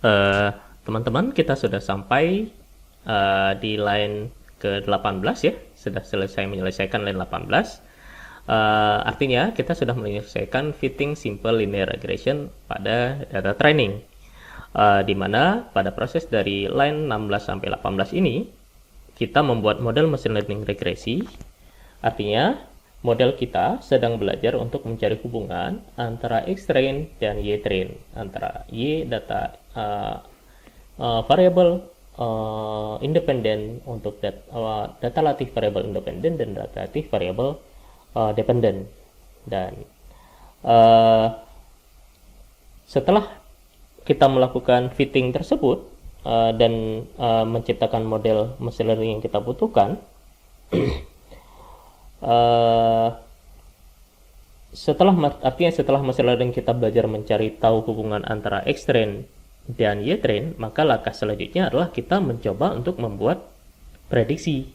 Eh, Teman-teman, kita sudah sampai di line ke-18 ya, sudah selesai menyelesaikan line 18. Artinya kita sudah menyelesaikan fitting simple linear regression pada data training. Di mana pada proses dari line 16 sampai 18 ini kita membuat model machine learning regresi. Artinya model kita sedang belajar untuk mencari hubungan antara X-train dan Y-train, antara Y data variable independen untuk data latih variable independen dan data latih variable dependent. Dan setelah kita melakukan fitting tersebut dan menciptakan model machine learning yang kita butuhkan, setelah machine learning kita belajar mencari tahu hubungan antara X-train dan Y-train, maka langkah selanjutnya adalah kita mencoba untuk membuat prediksi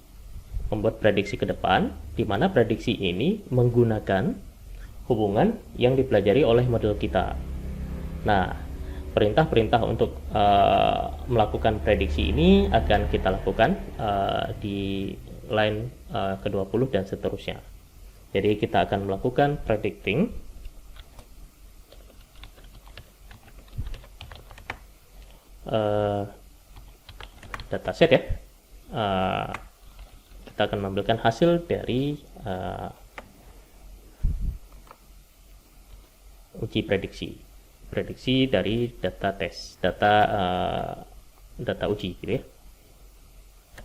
ke depan, di mana prediksi ini menggunakan hubungan yang dipelajari oleh model kita. Nah, perintah-perintah untuk melakukan prediksi ini akan kita lakukan di line ke-20 dan seterusnya. Jadi kita akan melakukan predicting dataset ya. Kita akan mengambilkan hasil dari uji prediksi dari data tes, data uji gitu ya,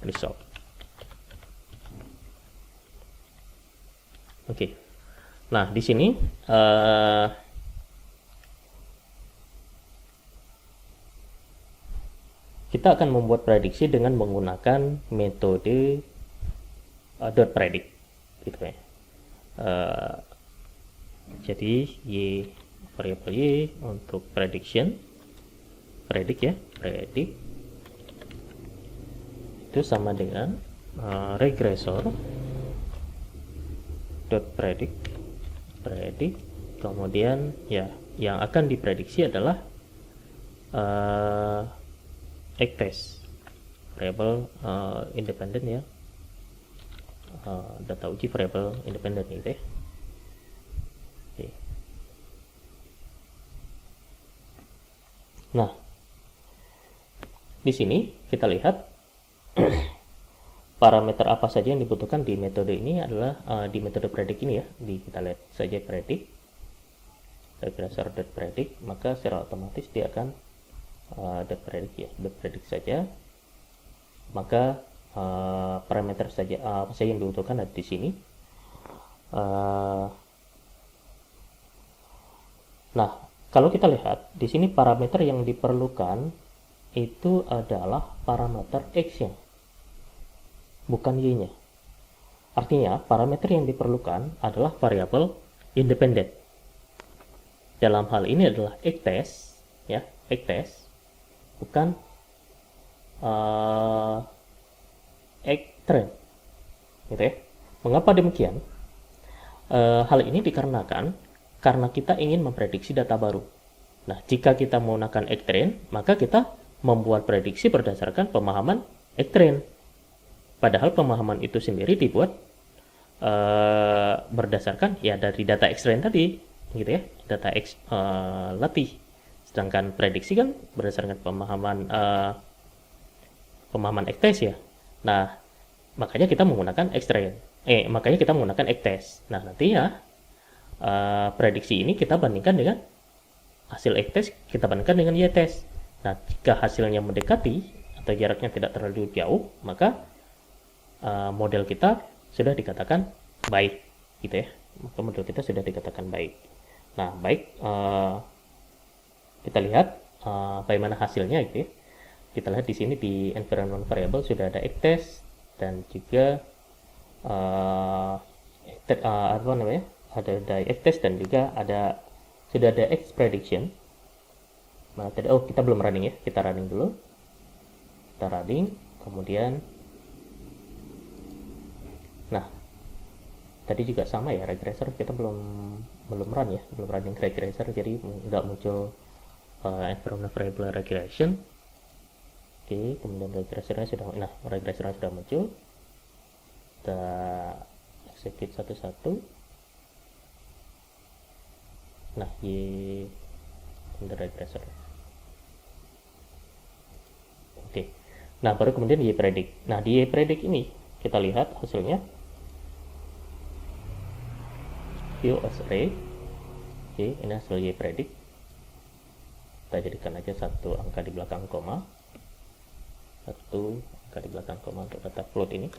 result. Oke. Nah, di sini kita akan membuat prediksi dengan menggunakan metode dot predict gitu ya. Jadi variable y untuk predict itu sama dengan regressor dot predict, kemudian ya yang akan diprediksi adalah X-test variable independent ya, data uji variable independent gitu ya. Oke. Nah, di sini kita lihat parameter apa saja yang dibutuhkan di metode ini adalah di metode predict ini ya. Kita lihat saja predict, regressor dot predict, maka secara otomatis dia akan dot predict saja. Maka parameter saja apa saja yang dibutuhkan ada di sini. Nah, kalau kita lihat di sini parameter yang diperlukan itu adalah parameter x-nya, bukan y-nya. Artinya parameter yang diperlukan adalah variabel independen. Dalam hal ini adalah X-test ya, X-test bukan X-train gitu ya. Mengapa demikian? Hal ini dikarenakan karena kita ingin memprediksi data baru. Nah, jika kita menggunakan X-train, maka kita membuat prediksi berdasarkan pemahaman X-train. Padahal pemahaman itu sendiri dibuat berdasarkan ya dari data X-train tadi, gitu ya, data X latih. Sedangkan prediksi kan berdasarkan pemahaman X-test ya. Nah, makanya kita menggunakan X-train. Makanya kita menggunakan X-test. Nah, nantinya prediksi ini kita bandingkan dengan hasil X-test, kita bandingkan dengan Y-test. Nah, jika hasilnya mendekati atau jaraknya tidak terlalu jauh, maka model kita sudah dikatakan baik, gitu ya. Maka model kita sudah dikatakan baik. Nah, baik, kita lihat bagaimana hasilnya, gitu ya. Kita lihat di sini di environment variable sudah ada X-test dan juga apa namanya? Ada X-test dan juga sudah ada X prediction. Nah, kita belum running ya, kita running dulu. Kita running, kemudian nah, tadi juga sama ya, regressor kita belum run ya, belum running regressor, jadi nggak muncul environment variable regression. Oke, kemudian regressornya sudah muncul. Kita execute satu-satu. Nah, Y regressor. Oke. Nah, baru kemudian Y predict. Nah, di Y predict ini kita lihat hasilnya view as array. Oke, ini hasil Y predict. Kita jadikan aja satu angka di belakang koma. Satu angka di belakang koma untuk data float ini.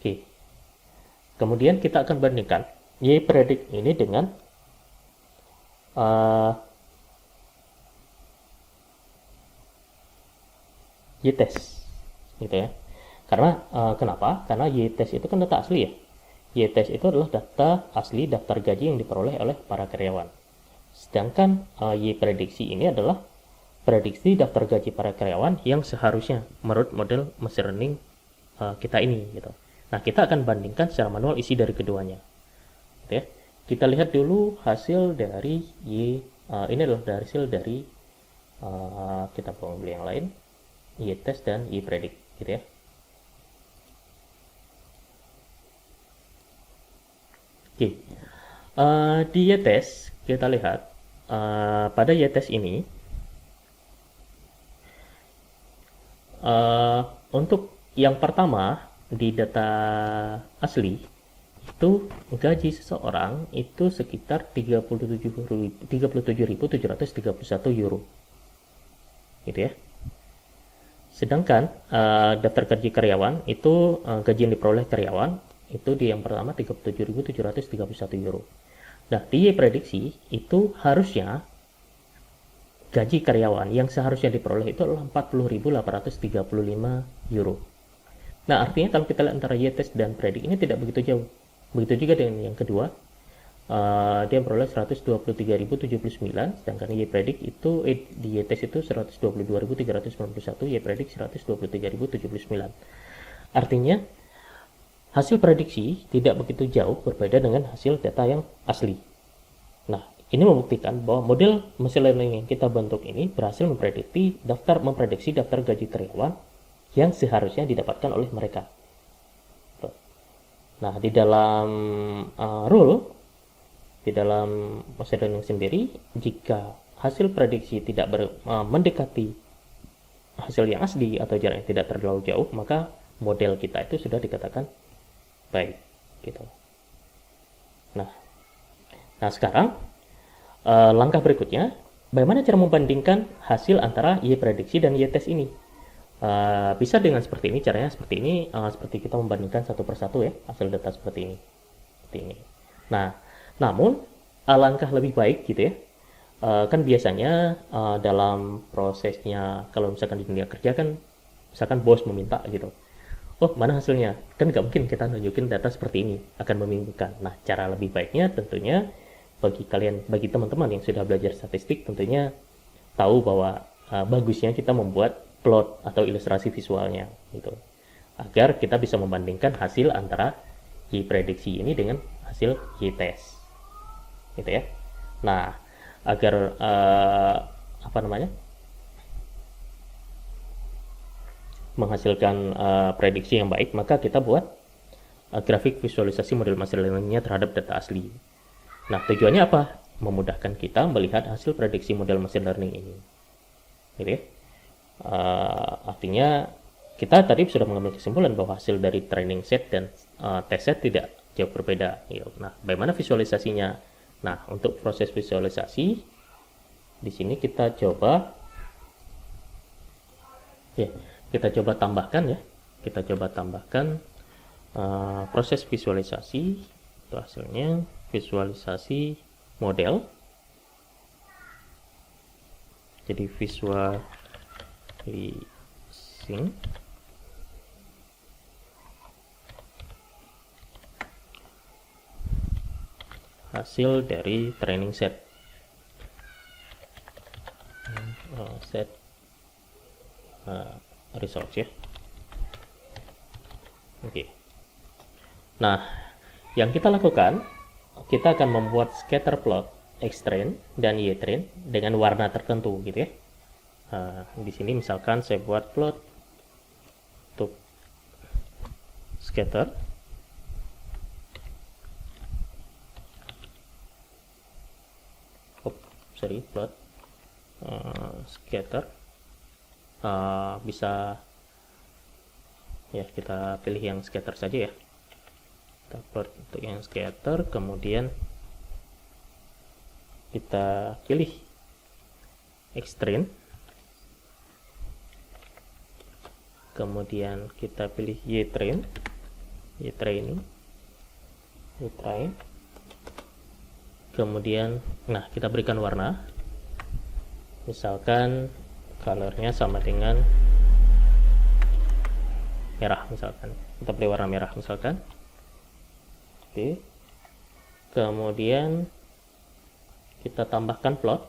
Oke. Kemudian kita akan bandingkan Y predict ini dengan Y-test gitu ya. Karena kenapa? Karena Y-test itu kan data asli ya. Y-test itu adalah data asli daftar gaji yang diperoleh oleh para karyawan. Sedangkan Y-prediksi ini adalah prediksi daftar gaji para karyawan yang seharusnya menurut model machine learning kita ini gitu. Nah, kita akan bandingkan secara manual isi dari keduanya. Gitu ya. Kita lihat dulu hasil dari ini adalah hasil dari kita beli yang lain, Y-test dan Y-predict gitu ya. Oke. Di Y-test kita lihat pada Y-test ini untuk yang pertama di data asli itu gaji seseorang itu sekitar 37.731 euro gitu ya. Sedangkan daftar gaji karyawan itu gaji yang diperoleh karyawan itu di yang pertama 37.731 euro. Nah, di prediksi itu harusnya gaji karyawan yang seharusnya diperoleh itu adalah 40.835 euro. Nah, artinya kalau kita lihat antara Y-test dan predik ini tidak begitu jauh. Begitu juga dengan yang kedua, dia memperoleh 123.079, sedangkan Y-predict itu di Y-test itu 122.391, Y-predict 123.079. Artinya hasil prediksi tidak begitu jauh berbeda dengan hasil data yang asli. Nah, ini membuktikan bahwa model machine learning yang kita bentuk ini berhasil memprediksi daftar gaji karyawan yang seharusnya didapatkan oleh mereka. Nah, di dalam di dalam machine learning sendiri, jika hasil prediksi tidak mendekati hasil yang asli atau jaraknya tidak terlalu jauh, maka model kita itu sudah dikatakan baik gitu. Nah sekarang langkah berikutnya, bagaimana cara membandingkan hasil antara Y prediksi dan Y test ini? Bisa dengan seperti ini, caranya seperti ini, seperti kita membandingkan satu persatu ya hasil data seperti ini. Nah, namun alangkah lebih baik gitu ya, kan biasanya dalam prosesnya kalau misalkan di dunia kerja kan, misalkan bos meminta gitu, oh mana hasilnya, kan nggak mungkin kita nunjukin data seperti ini, akan membingungkan. Nah, cara lebih baiknya tentunya bagi teman-teman yang sudah belajar statistik tentunya tahu bahwa bagusnya kita membuat plot atau ilustrasi visualnya gitu, agar kita bisa membandingkan hasil antara Y prediksi ini dengan hasil Y test gitu ya. Nah, agar menghasilkan prediksi yang baik, maka kita buat grafik visualisasi model machine learning-nya terhadap data asli. Nah, tujuannya apa? Memudahkan kita melihat hasil prediksi model machine learning ini gitu ya. Artinya kita tadi sudah mengambil kesimpulan bahwa hasil dari training set dan test set tidak jauh berbeda gitu. Nah, bagaimana visualisasinya? Nah, untuk proses visualisasi di sini kita coba tambahkan proses visualisasi. Itu hasilnya visualisasi model. Jadi visualizing hasil dari training set results ya. Oke. Nah, yang kita lakukan, kita akan membuat scatter plot Xtrain dan Ytrain dengan warna tertentu gitu ya. Di sini misalkan saya buat plot untuk scatter. Plot scatter. Bisa ya, kita pilih yang scatter saja ya. Kita plot untuk yang scatter, kemudian kita pilih Xtrain, kemudian kita pilih Ytrain, kemudian nah kita berikan warna, misalkan colornya sama dengan merah, misalkan kita beri warna merah misalkan. Oke, kemudian kita tambahkan plot.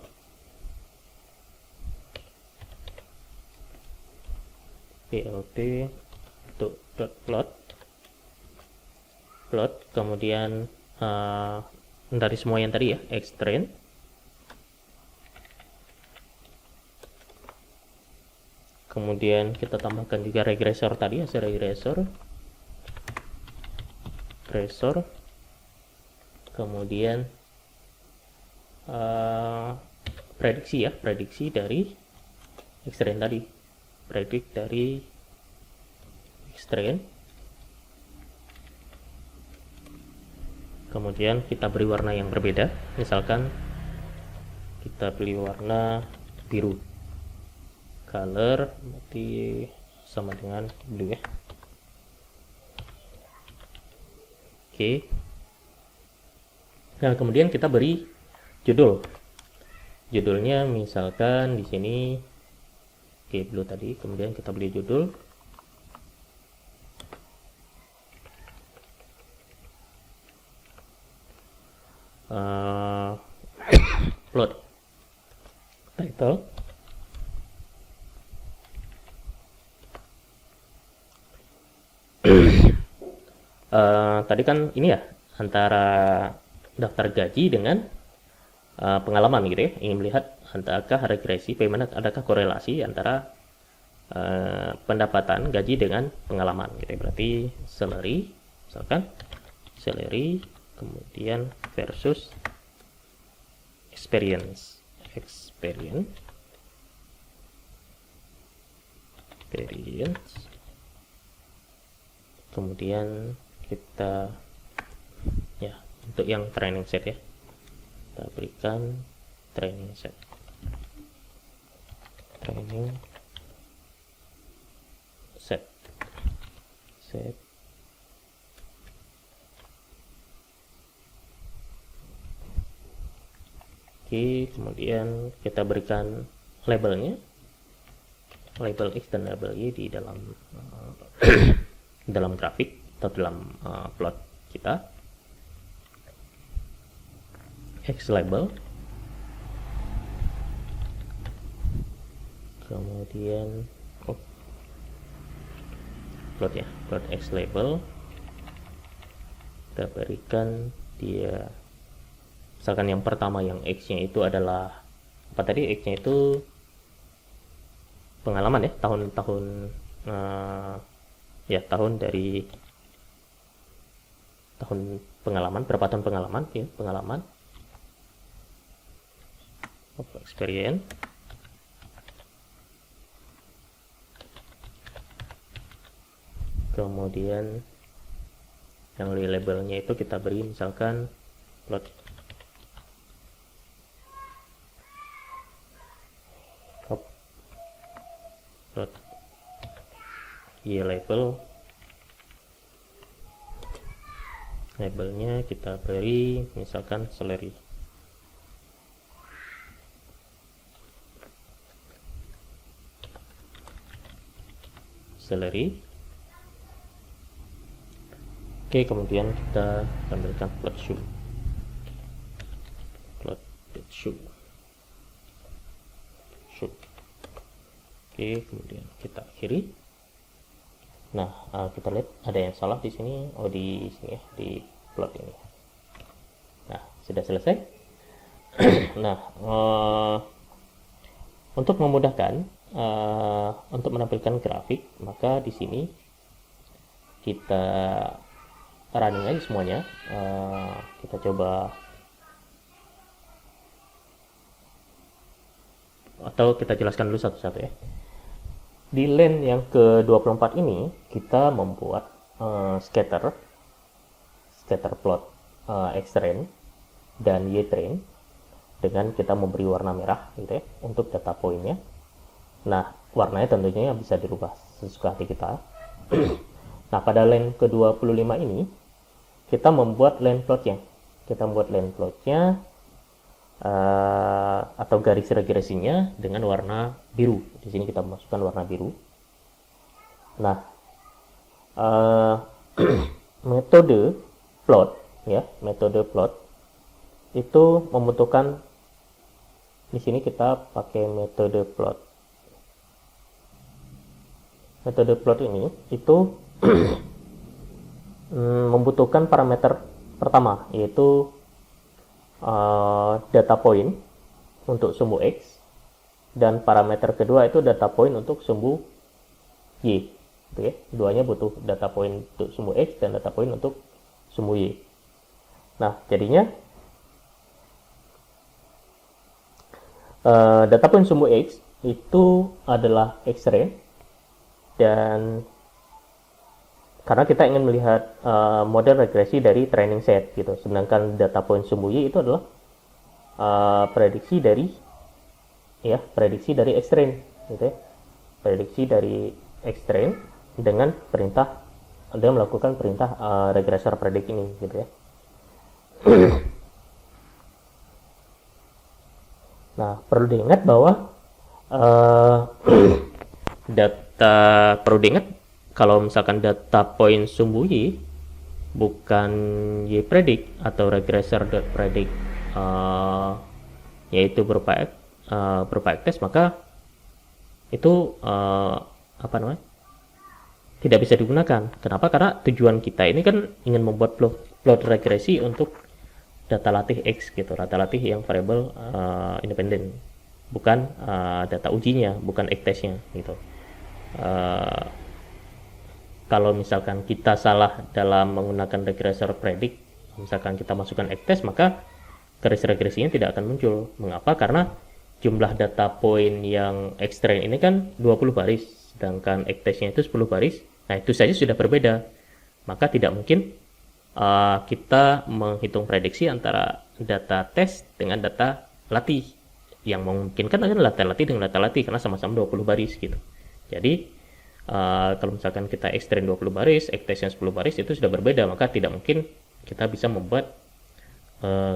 PLT untuk plot, kemudian dari semua yang tadi ya, Xtrain, kemudian kita tambahkan juga regresor tadi, hasil regresor, kemudian prediksi dari Xtrain tadi, kemudian kita beri warna yang berbeda, misalkan kita pilih warna biru, color berarti sama dengan blue ya. Oke. Nah, kemudian kita beri judulnya misalkan di sini blue tadi, kemudian kita beri judul plot title, tadi kan ini ya, antara daftar gaji dengan pengalaman gitu ya, ingin melihat adakah regresi, bagaimana, adakah korelasi antara pendapatan gaji dengan pengalaman gitu ya. Berarti salary, misalkan salary, kemudian versus experience, kemudian kita ya, untuk yang training set ya, kita berikan training set, Oke, kemudian kita berikan labelnya, label X dan label Y di dalam dalam grafik atau dalam plot kita. X label, kemudian plot ya, plot X label, kita berikan dia, misalkan yang pertama yang X-nya itu adalah apa tadi, X-nya itu pengalaman ya, tahun dari tahun pengalaman, berapa tahun pengalaman ya, pengalaman experience, kemudian yang labelnya itu kita beri misalkan plot Y label, labelnya kita beri misalkan salary, oke, kemudian kita tampilkan plot shoe, oke, kemudian kita akhiri. Nah, kita lihat ada yang salah di sini, di sini ya, di plot ini. Nah, sudah selesai. Nah, untuk memudahkan untuk menampilkan grafik, maka di sini kita running aja semuanya. Kita coba, atau kita jelaskan dulu satu-satu ya. Di line yang ke-24 ini kita membuat scatter plot X-train dan Y-train dengan kita memberi warna merah gitu ya untuk data poinnya. Nah, warnanya tentunya bisa dirubah sesuka hati kita. Nah, pada line ke-25 ini kita membuat line plotnya. Atau garis regresinya dengan warna biru. Di sini kita masukkan warna biru. Nah, metode plot itu membutuhkan, di sini kita pakai metode plot. Metode plot ini itu membutuhkan parameter pertama, yaitu data point untuk sumbu X, dan parameter kedua itu data point untuk sumbu Y. Oke, duanya butuh data point untuk sumbu X dan data point untuk sumbu Y. Nah, jadinya data point sumbu X itu adalah X-ray, dan karena kita ingin melihat model regresi dari training set gitu, sedangkan data point sumbu Y itu adalah prediksi dari X-train gitu ya, prediksi dari X-train dengan melakukan perintah regressor predict ini gitu ya. Nah, perlu diingat bahwa perlu diingat kalau misalkan data point sumbu Y bukan Y predict atau regressor.predict yaitu berupa test, maka itu tidak bisa digunakan. Kenapa? Karena tujuan kita ini kan ingin membuat plot regresi untuk data latih X gitu, data latih yang variabel independen, bukan data ujinya, bukan X testnya gitu. Kalau misalkan kita salah dalam menggunakan regressor predict, misalkan kita masukkan X test, maka garis regresinya tidak akan muncul. Mengapa? Karena jumlah data point yang X-train ini kan 20 baris, sedangkan X testnya itu 10 baris. Nah, itu saja sudah berbeda. Maka tidak mungkin kita menghitung prediksi antara data tes dengan data latih. Yang memungkinkan adalah data latih dengan data latih, karena sama-sama 20 baris gitu. Jadi kalau misalkan kita X-train 20 baris, X-testnya 10 baris, itu sudah berbeda, maka tidak mungkin kita bisa membuat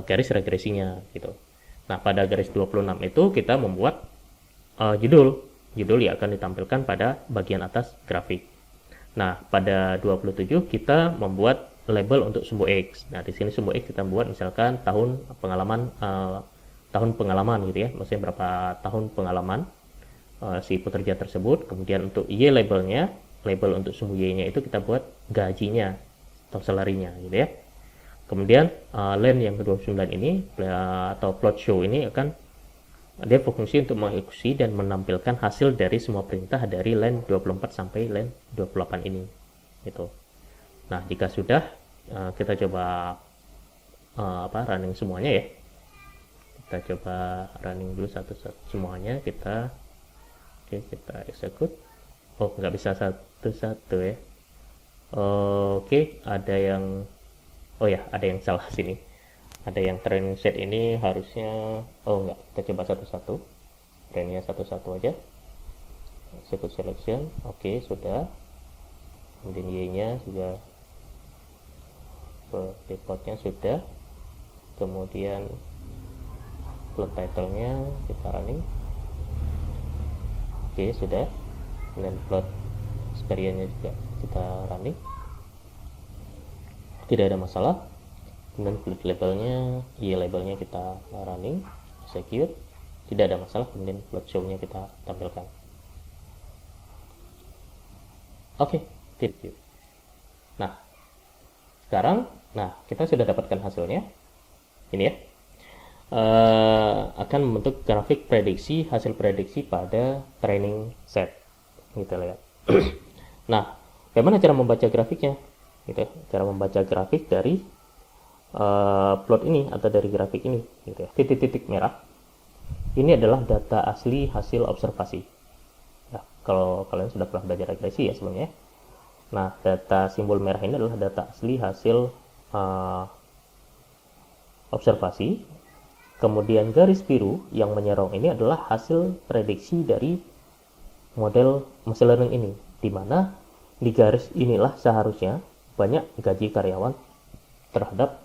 garis regresinya gitu. Nah, pada garis 26 itu kita membuat judul yang akan ditampilkan pada bagian atas grafik. Nah, pada 27 kita membuat label untuk sumbu X. Nah, di sini sumbu X kita buat misalkan tahun pengalaman gitu ya, maksudnya berapa tahun pengalaman si pekerja tersebut. Kemudian untuk Y label untuk sumbu Y-nya itu kita buat gajinya atau salary-nya gitu ya. Kemudian line yang ke-29 ini atau plot show ini dia berfungsi untuk mengeksekusi dan menampilkan hasil dari semua perintah dari line 24 sampai line 28 ini gitu. Nah, jika sudah kita coba running semuanya ya. Kita coba running dulu satu-satu semuanya, kita execute. Oh, nggak bisa satu-satu ya. Oke, ada yang salah sini. Ada yang training set ini harusnya, enggak, kita coba satu-satu. Trainingnya satu-satu aja. Execute selection, oke, sudah. Kemudian Y-nya juga, defaultnya sudah. Kemudian plot title-nya kita running. Oke, sudah. Dan plot experience-nya juga kita running, tidak ada masalah. Kemudian plot labelnya, Y labelnya kita running, execute, tidak ada masalah. Kemudian plot show-nya kita tampilkan. Oke, titik. Nah, sekarang kita sudah dapatkan hasilnya ini ya. akan membentuk grafik prediksi, hasil prediksi pada training set gitu ya. Nah, bagaimana cara membaca grafiknya? Gitu. Cara membaca grafik dari plot ini atau dari grafik ini gitu ya. Titik-titik merah ini adalah data asli hasil observasi. Nah, kalau kalian sudah pernah belajar regresi ya sebelumnya. Nah, data simbol merah ini adalah data asli hasil observasi. Kemudian garis biru yang menyerong ini adalah hasil prediksi dari model machine learning ini, di mana di garis inilah seharusnya banyak gaji karyawan terhadap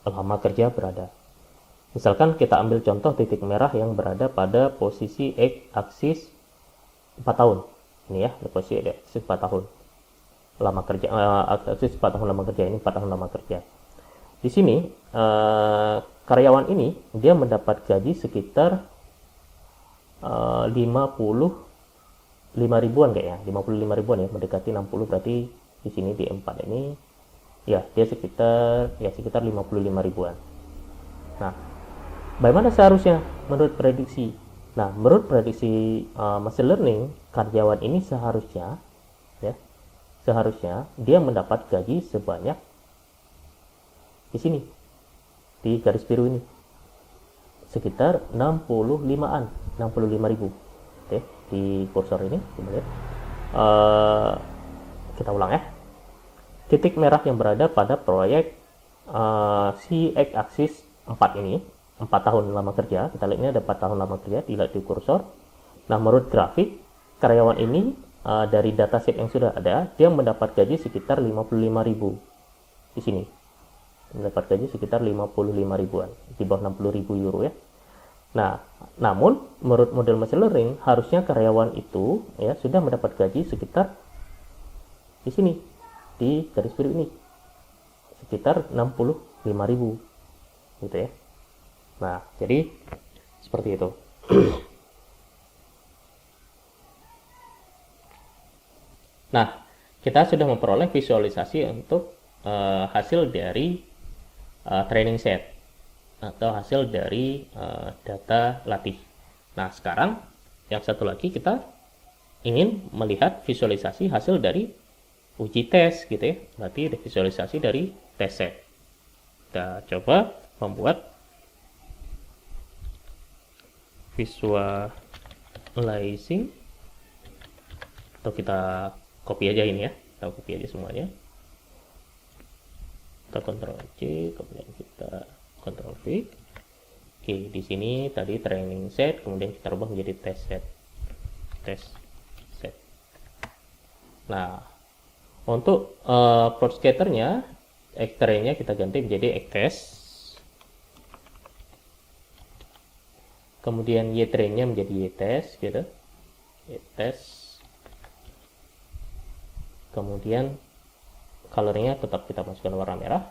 lama kerja berada. Misalkan kita ambil contoh titik merah yang berada pada posisi X aksis 4 tahun. Ini ya, posisi X aksis 4 tahun. Lama kerja, aksis 4 tahun lama kerja, ini 4 tahun lama kerja. Di sini, karyawan ini, dia mendapat gaji sekitar 55 ribuan kayaknya, 55 ribuan ya, mendekati 60, berarti di sini di M4 ini, ya, dia sekitar 55 ribuan. Nah, bagaimana seharusnya menurut prediksi? Nah, menurut prediksi machine learning, karyawan ini seharusnya dia mendapat gaji sebanyak di sini, di garis biru ini, sekitar 65 ribu. Oke, di kursor ini coba lihat. Kita ulang ya. Titik merah yang berada pada proyek si X aksis 4 ini, 4 tahun lama kerja, kita lihat ini ada 4 tahun lama kerja, dilihat di kursor. Nah, menurut grafik, karyawan ini dari dataset yang sudah ada, dia mendapat gaji sekitar 55 ribu di sini. Mendapat gaji sekitar 55 ribuan, di bawah 60 ribu euro ya. Nah, namun menurut model machine learning, harusnya karyawan itu ya sudah mendapat gaji sekitar di sini, di garis biru ini, sekitar 65 ribu gitu ya. Nah, jadi seperti itu. Nah, kita sudah memperoleh visualisasi untuk hasil dari training set atau hasil dari data latih. Nah, sekarang yang satu lagi kita ingin melihat visualisasi hasil dari uji tes gitu ya. Berarti visualisasi dari tes set. Kita coba membuat visualizing, atau kita copy aja ini ya, kita copy aja semuanya, kita Ctrl C, kemudian kita Ctrl V. Oke, di sini tadi training set, kemudian kita rubah menjadi test set. Nah, untuk plot scatternya, X-ray-nya kita ganti menjadi X-test, kemudian Y-train-nya menjadi Y-test gitu, Y-test. Kemudian colornya tetap kita masukkan warna merah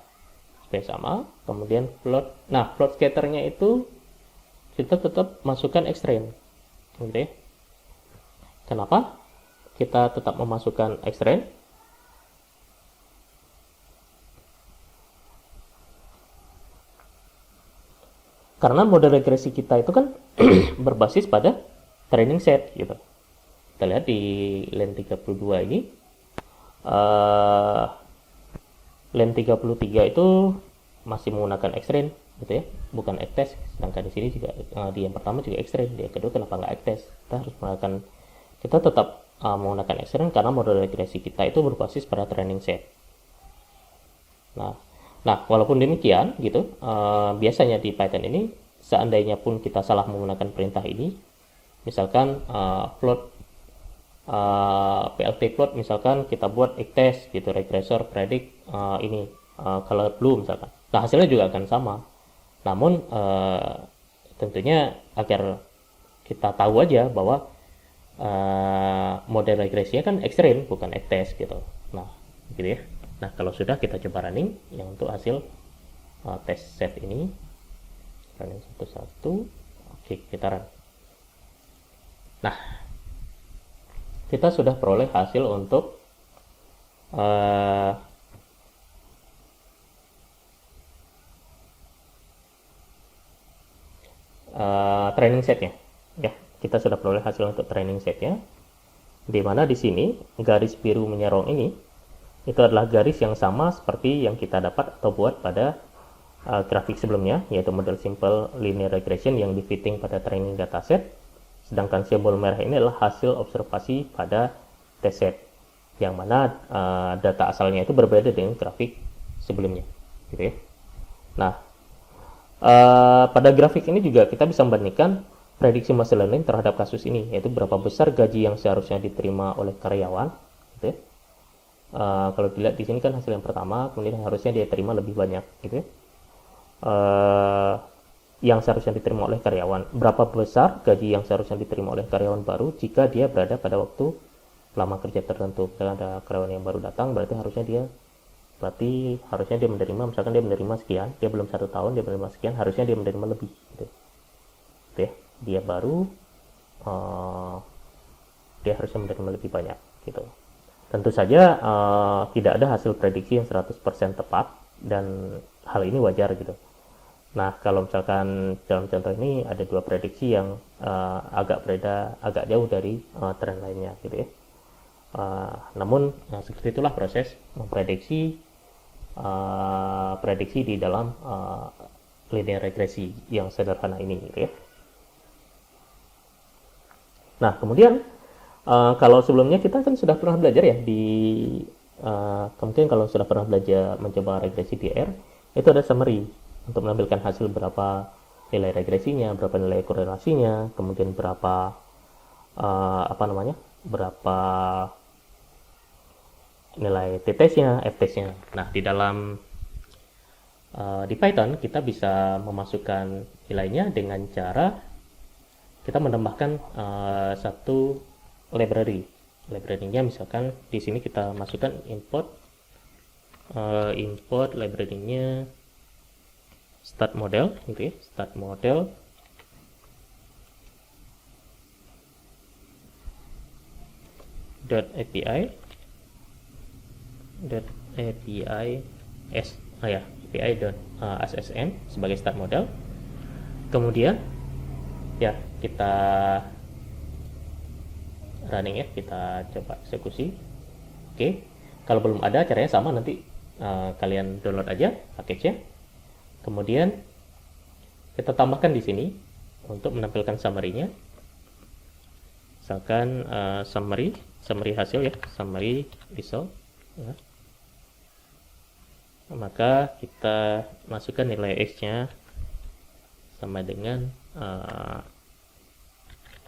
supaya sama. Kemudian plot, nah plot scatternya itu kita tetap masukkan X-train gitu ya. Kenapa kita tetap memasukkan X-train? Karena model regresi kita itu kan berbasis pada training set gitu. Kita lihat di line 32 ini, line 33 itu masih menggunakan X-train gitu ya, bukan X-test. Sedangkan di sini juga di yang pertama juga X-train, di yang kedua kenapa nggak X-test? Kita tetap menggunakan X-train karena model regresi kita itu berbasis pada training set. Nah, walaupun demikian gitu, biasanya di Python ini seandainya pun kita salah menggunakan perintah ini, misalkan plot PLT plot, misalkan kita buat X-test gitu, regressor predict ini color blue misalkan. Nah, hasilnya juga akan sama. Namun tentunya agar kita tahu aja bahwa model regresinya kan X-train bukan X-test gitu. Nah, gitu ya. Nah, kalau sudah kita coba running yang untuk hasil test set ini, running satu-satu. Oke, kita run. Nah, kita sudah peroleh hasil untuk training setnya. Ya, kita sudah peroleh hasil untuk training setnya, di mana di sini garis biru menyerong ini itu adalah garis yang sama seperti yang kita dapat atau buat pada grafik sebelumnya, yaitu model simple linear regression yang di fitting pada training dataset. Sedangkan simbol merah ini adalah hasil observasi pada test set, yang mana data asalnya itu berbeda dengan grafik sebelumnya, gitu ya. Nah, pada grafik ini juga kita bisa membandingkan prediksi machine learning terhadap kasus ini, yaitu berapa besar gaji yang seharusnya diterima oleh karyawan, gitu ya. Kalau dilihat di sini kan hasil yang pertama, kemudian harusnya dia terima lebih banyak, gitu ya. Yang seharusnya diterima oleh karyawan, berapa besar gaji yang seharusnya diterima oleh karyawan baru jika dia berada pada waktu lama kerja tertentu. Misalkan ada karyawan yang baru datang, berarti harusnya dia menerima, misalkan dia menerima sekian, dia belum 1 tahun, dia menerima sekian, harusnya dia menerima lebih, gitu ya. Dia baru, dia harusnya menerima lebih banyak, gitu. Tentu saja tidak ada hasil prediksi yang 100% tepat, dan hal ini wajar, gitu. Nah, kalau misalkan dalam contoh ini ada 2 prediksi yang agak jauh dari tren lainnya, gitu ya. Namun seperti itulah proses memprediksi prediksi di dalam linear regresi yang sederhana ini, gitu ya. Nah, kemudian kalau sebelumnya kita kan sudah pernah belajar ya kemudian kalau sudah pernah belajar mencoba regresi di R, itu ada summary untuk menampilkan hasil berapa nilai regresinya, berapa nilai korelasinya, kemudian berapa berapa nilai t-testnya, f-testnya. Nah, di Python kita bisa memasukkan nilainya dengan cara kita menambahkan satu library. Library-nya misalkan di sini kita masukkan import library-nya start model, gitu ya, start model .api .api.ssn sebagai start model. Kemudian ya kita running ya, kita coba eksekusi. Oke, kalau belum ada caranya sama, nanti kalian download aja package-nya. Kemudian kita tambahkan di sini untuk menampilkan summary-nya. Misalkan summary hasil ya, summary result ya. Maka kita masukkan nilai x-nya sama dengan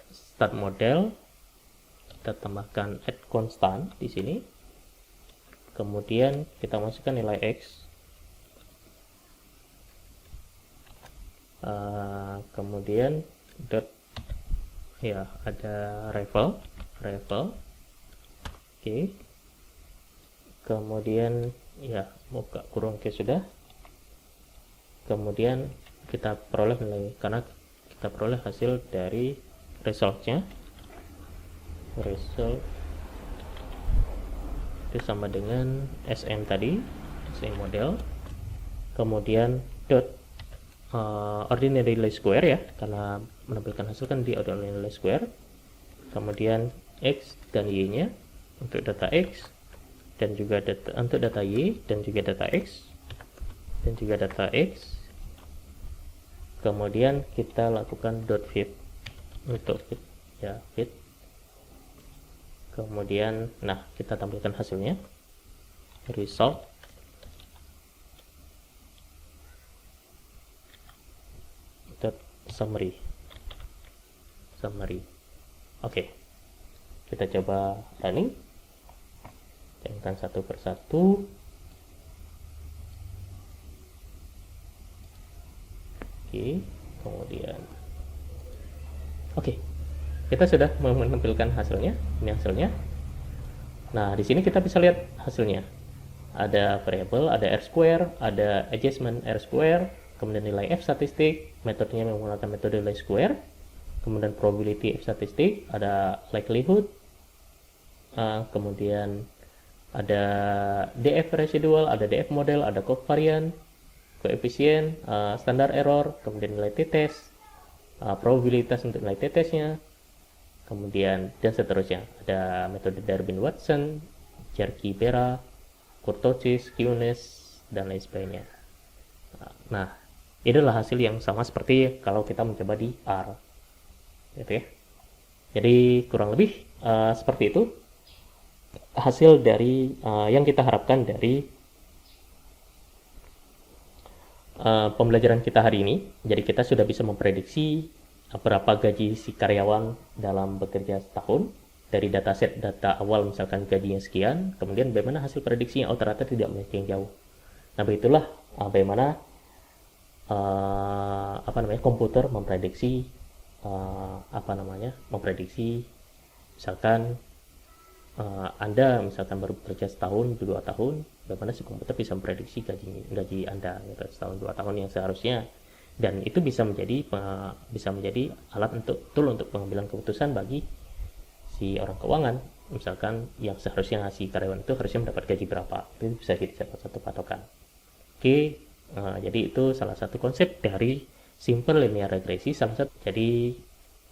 start model, kita tambahkan add constant di sini. Kemudian kita masukkan nilai x, kemudian dot ya, ada rival. Oke. Kemudian ya, buka kurung, oke, sudah. Kemudian kita peroleh nilai, karena kita peroleh hasil dari resultnya. Result itu sama dengan SM tadi, SM model. Kemudian dot ordinary least square ya, karena menampilkan hasil kan di ordinary least square. Kemudian x dan y nya untuk data x, dan juga untuk data y, dan juga data x, dan juga data x. Kemudian kita lakukan dot fit untuk fit ya, fit. Kemudian nah, kita tampilkan hasilnya, result dot summary. Oke, kita coba running, jalankan satu persatu. Oke, kemudian oke, kita sudah menampilkan hasilnya. Ini hasilnya. Nah, di sini kita bisa lihat hasilnya. Ada variable, ada R square, ada adjustment R square, kemudian nilai F statistik, metodenya menggunakan metode least square, kemudian probability F statistik, ada likelihood, kemudian ada DF residual, ada DF model, ada covariance, koefisien, standar error, kemudian nilai t-test, probabilitas untuk nilai t-testnya, kemudian dan seterusnya. Ada metode Darwin-Watson, Cherky-Bera, Kurtosis, Kunis, dan lain sebagainya. Nah, inilah hasil yang sama seperti kalau kita mencoba di R, gitu ya. Jadi kurang lebih seperti itu hasil dari yang kita harapkan dari pembelajaran kita hari ini. Jadi kita sudah bisa memprediksi berapa gaji si karyawan dalam bekerja setahun dari dataset data awal, misalkan gajinya sekian, kemudian bagaimana hasil prediksinya, oh ternyata tidak yang jauh. Nah begitulah bagaimana komputer memprediksi memprediksi misalkan Anda misalkan baru bekerja setahun 2 tahun, bagaimana si komputer bisa memprediksi gaji Anda gitu, setahun 2 tahun yang seharusnya, dan itu bisa menjadi alat tool untuk pengambilan keputusan bagi si orang keuangan. Misalkan yang seharusnya ngasih karyawan itu harusnya mendapat gaji berapa, itu bisa jadi salah satu patokan. Oke, jadi itu salah satu konsep dari simple linear regresi. Jadi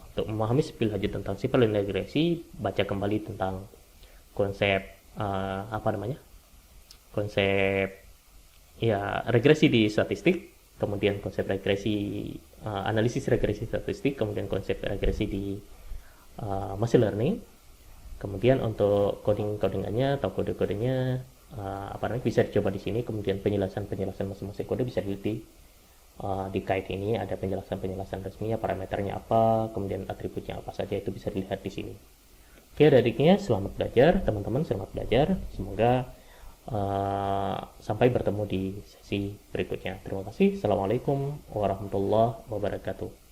untuk memahami lebih lanjut tentang simple linear regresi, baca kembali tentang konsep konsep regresi di statistik, kemudian konsep regresi analisis regresi statistik, kemudian konsep regresi di machine learning. Kemudian untuk codingannya atau kode-kodenya bisa dicoba di sini. Kemudian penjelasan masing-masing kode bisa dilihat di guide ini, ada penjelasan resminya, parameternya apa, kemudian atributnya apa saja, itu bisa dilihat di sini. Oke adik-adiknya, selamat belajar, teman-teman selamat belajar. Semoga sampai bertemu di sesi berikutnya. Terima kasih. Assalamualaikum warahmatullahi wabarakatuh.